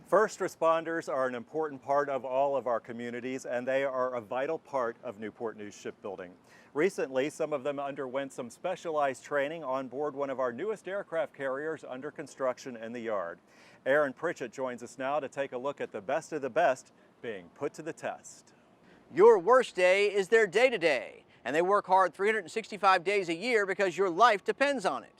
First responders are an important part of all of our communities, and they are a vital part of Newport News Shipbuilding. Recently, some of them underwent some specialized training on board one of our newest aircraft carriers under construction in the yard. Aaron Pritchett joins us now to take a look at the best of the best being put to the test. Your worst day is their day-to-day, and they work hard 365 days a year because your life depends on it.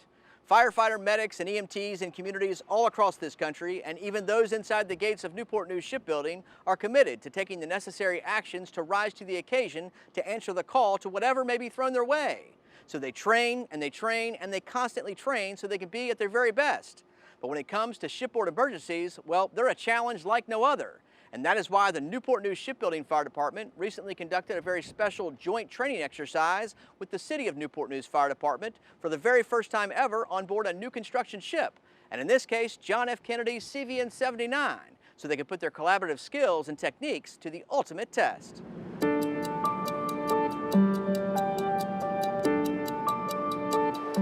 Firefighter medics and EMTs in communities all across this country, and even those inside the gates of Newport News Shipbuilding, are committed to taking the necessary actions to rise to the occasion to answer the call to whatever may be thrown their way. So they train and they train and they constantly train so they can be at their very best. But when it comes to shipboard emergencies, well, they're a challenge like no other. And that is why the Newport News Shipbuilding Fire Department recently conducted a very special joint training exercise with the City of Newport News Fire Department for the very first time ever on board a new construction ship. And in this case, John F. Kennedy's CVN 79, so they could put their collaborative skills and techniques to the ultimate test.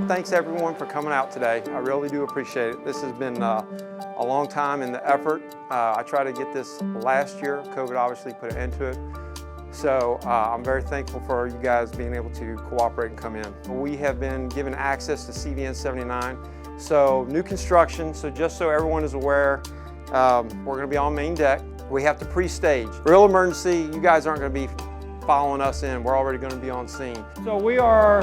Thanks everyone for coming out today. I really do appreciate it. This has been a long time in the effort. I tried to get this last year. COVID obviously put an end to it. So I'm very thankful for you guys being able to cooperate and come in. We have been given access to CVN 79. So new construction, so just so everyone is aware, we're going to be on main deck. We have to pre-stage. Real emergency, you guys aren't going to be following us in. We're already going to be on scene. So we are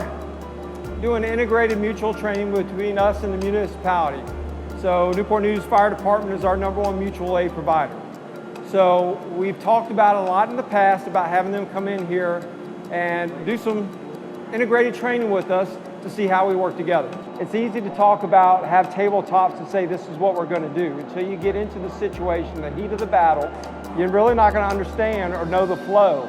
doing integrated mutual training between us and the municipality. So Newport News Fire Department is our #1 mutual aid provider. So we've talked about a lot in the past about having them come in here and do some integrated training with us to see how we work together. It's easy to talk about, have tabletops and say this is what we're going to do. Until you get into the situation, the heat of the battle, you're really not going to understand or know the flow.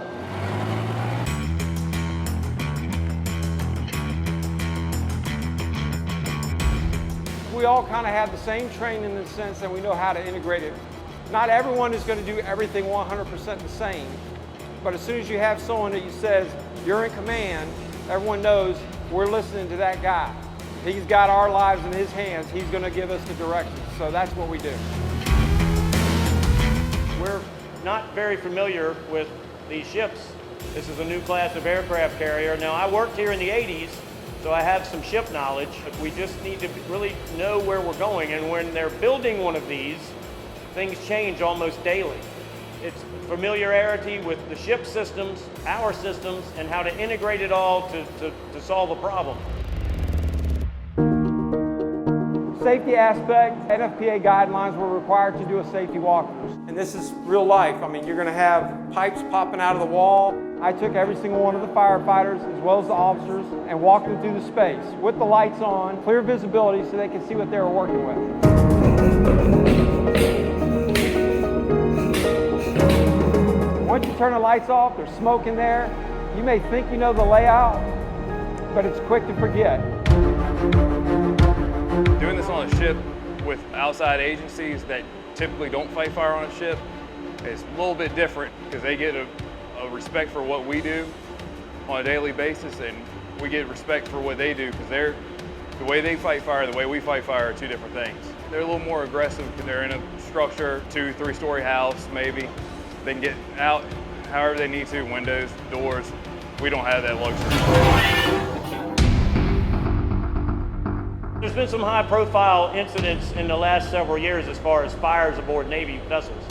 We all kind of have the same training in the sense that we know how to integrate it. Not everyone is going to do everything 100% the same, but as soon as you have someone that you says you're in command, everyone knows we're listening to that guy. He's got our lives in his hands. He's going to give us the directions. So that's what we do. We're not very familiar with these ships. This is a new class of aircraft carrier. Now, I worked here in the 80s, so I have some ship knowledge. We just need to really know where we're going. And when they're building one of these, things change almost daily. It's familiarity with the ship systems, our systems, and how to integrate it all to solve a problem. Safety aspect, NFPA guidelines, we're required to do a safety walkthrough. And this is real life. I mean, you're going to have pipes popping out of the wall. I took every single one of the firefighters as well as the officers and walked them through the space with the lights on, clear visibility so they could see what they were working with. Once you turn the lights off, there's smoke in there. You may think you know the layout, but it's quick to forget. Doing this on a ship with outside agencies that typically don't fight fire on a ship is a little bit different because they get a respect for what we do on a daily basis, and we get respect for what they do because the way they fight fire and the way we fight fire are two different things. They're a little more aggressive because they're in a structure, 2-3-story house maybe. They can get out however they need to, windows, doors. We don't have that luxury. There's been some high-profile incidents in the last several years as far as fires aboard Navy vessels.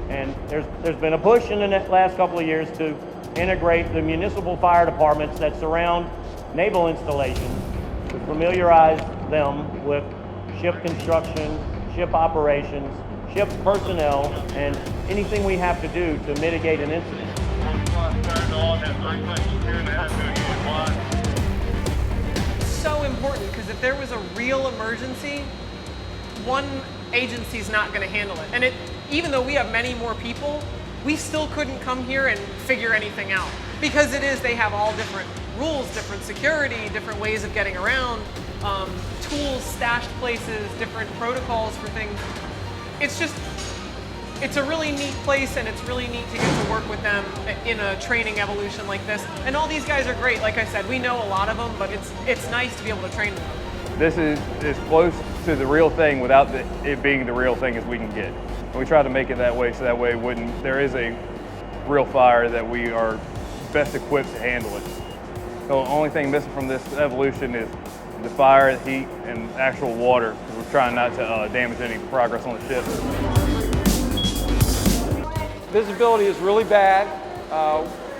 And there's been a push in the last couple of years to integrate the municipal fire departments that surround naval installations to familiarize them with ship construction, ship operations, ship personnel, and anything we have to do to mitigate an incident. So important, because if there was a real emergency, one agency's not going to handle it. And even though we have many more people, we still couldn't come here and figure anything out. Because they have all different rules, different security, different ways of getting around, tools stashed places, different protocols for things. It's a really neat place, and it's really neat to get to work with them in a training evolution like this. And all these guys are great. Like I said, we know a lot of them, but it's nice to be able to train with them. This is as close to the real thing without it being the real thing as we can get. And we try to make it that way, so that way there is a real fire that we are best equipped to handle it. The only thing missing from this evolution is the fire, the heat, and actual water, because we're trying not to damage any progress on the ship. Visibility is really bad.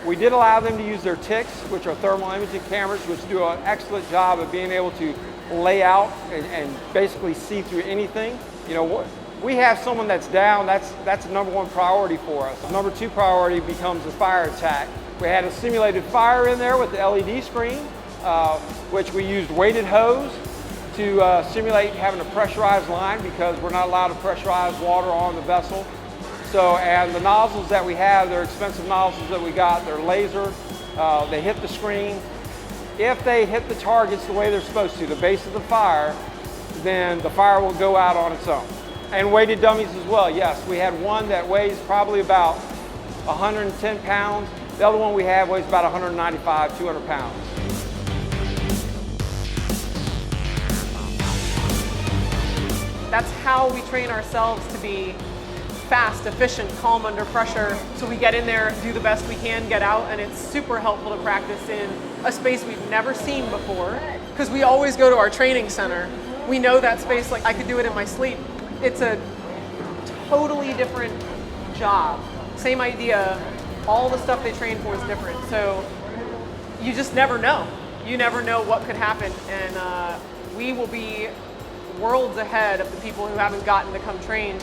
We did allow them to use their TICs, which are thermal imaging cameras, which do an excellent job of being able to lay out and basically see through anything. You know, we have someone that's down, that's the number one priority for us. Number two priority becomes the fire attack. We had a simulated fire in there with the LED screen, which we used weighted hose to simulate having a pressurized line, because we're not allowed to pressurize water on the vessel. So, and the nozzles that we have, they're expensive nozzles that we got. They're laser, they hit the screen. If they hit the targets the way they're supposed to, the base of the fire, then the fire will go out on its own. And weighted dummies as well, yes. We had one that weighs probably about 110 pounds. The other one we have weighs about 195, 200 pounds. That's how we train ourselves to be fast, efficient, calm under pressure. So we get in there, do the best we can, get out, and it's super helpful to practice in a space we've never seen before. Because we always go to our training center. We know that space like I could do it in my sleep. It's a totally different job. Same idea, all the stuff they train for is different. So you just never know. You never know what could happen, and we will be worlds ahead of the people who haven't gotten to come train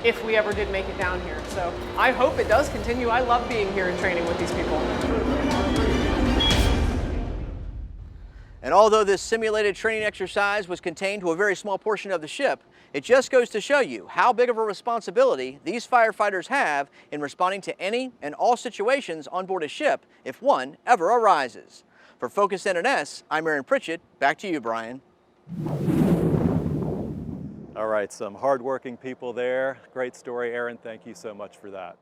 if we ever did make it down here. So I hope it does continue. I love being here and training with these people. And although this simulated training exercise was contained to a very small portion of the ship, it just goes to show you how big of a responsibility these firefighters have in responding to any and all situations on board a ship if one ever arises. For Focus NNS, I'm Aaron Pritchett. Back to you, Brian. All right, some hardworking people there. Great story, Aaron. Thank you so much for that.